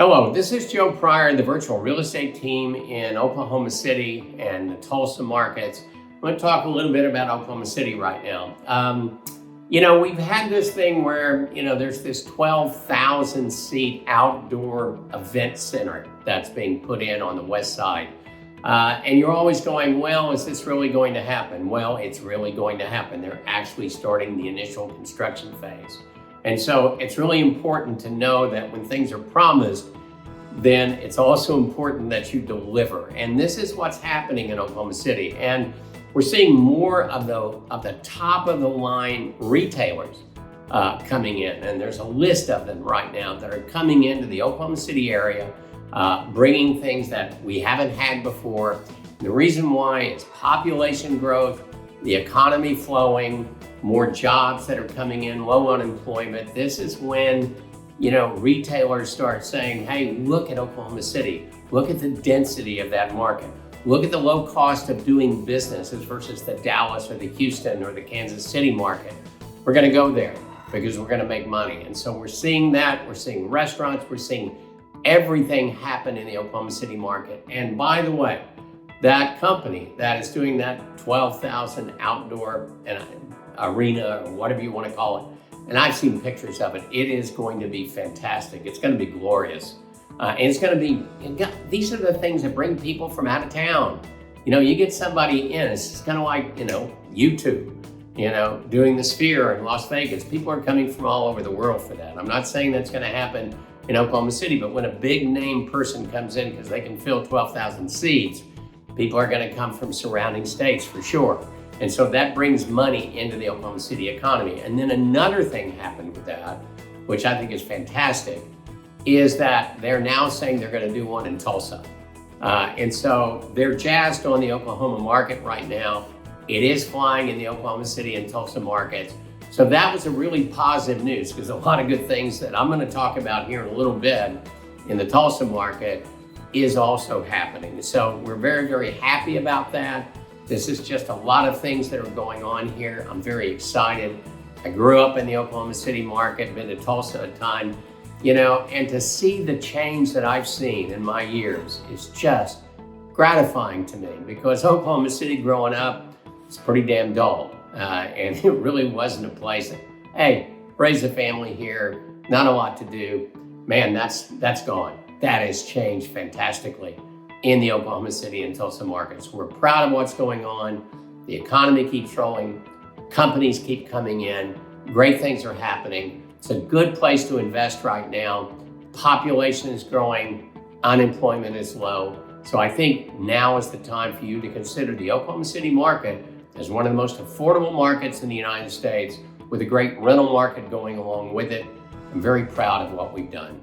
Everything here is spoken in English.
Hello, this is Joe Pryor, the virtual real estate team in Oklahoma City and the Tulsa markets. I'm going to talk a little bit about Oklahoma City right now. We've had this thing where, there's this 12,000 seat outdoor event center that's being put in on the west side. And you're always going, well, is this really going to happen? Well, it's really going to happen. They're actually starting the initial construction phase. And so it's really important to know that when things are promised, then it's also important that you deliver. And this is what's happening in Oklahoma City. And we're seeing more of the top of the line retailers coming in. And there's a list of them right now that are coming into the Oklahoma City area, bringing things that we haven't had before. The reason why is population growth, the economy flowing, more jobs that are coming in, low unemployment. This is when, retailers start saying, hey, look at Oklahoma City. Look at the density of that market. Look at the low cost of doing business versus the Dallas or the Houston or the Kansas City market. We're going to go there because we're going to make money. And so we're seeing that. We're seeing restaurants. We're seeing everything happen in the Oklahoma City market. And by the way, that company that is doing that 12,000 outdoor arena or whatever you want to call it, and I've seen pictures of it, it is going to be fantastic. It's going to be glorious. And it's going to be, these are the things that bring people from out of town. You get somebody in, it's kind of like, YouTube, doing the Sphere in Las Vegas. People are coming from all over the world for that. I'm not saying that's going to happen in Oklahoma City, but when a big name person comes in because they can fill 12,000 seats, people are going to come from surrounding states for sure. And so that brings money into the Oklahoma City economy. And then another thing happened with that, which I think is fantastic, is that they're now saying they're going to do one in Tulsa. And so they're jazzed on the Oklahoma market right now. It is flying in the Oklahoma City and Tulsa markets. So that was a really positive news because a lot of good things that I'm going to talk about here in a little bit in the Tulsa market is also happening. So we're very, very happy about that. This is just a lot of things that are going on here. I'm very excited. I grew up in the Oklahoma City market, been to Tulsa a time, and to see the change that I've seen in my years is just gratifying to me because Oklahoma City growing up, it's pretty damn dull. And it really wasn't a place that, hey, raise a family here, not a lot to do. Man, that's gone. That has changed fantastically in the Oklahoma City and Tulsa markets. We're proud of what's going on. The economy keeps rolling. Companies keep coming in. Great things are happening. It's a good place to invest right now. Population is growing. Unemployment is low. So I think now is the time for you to consider the Oklahoma City market as one of the most affordable markets in the United States with a great rental market going along with it. I'm very proud of what we've done.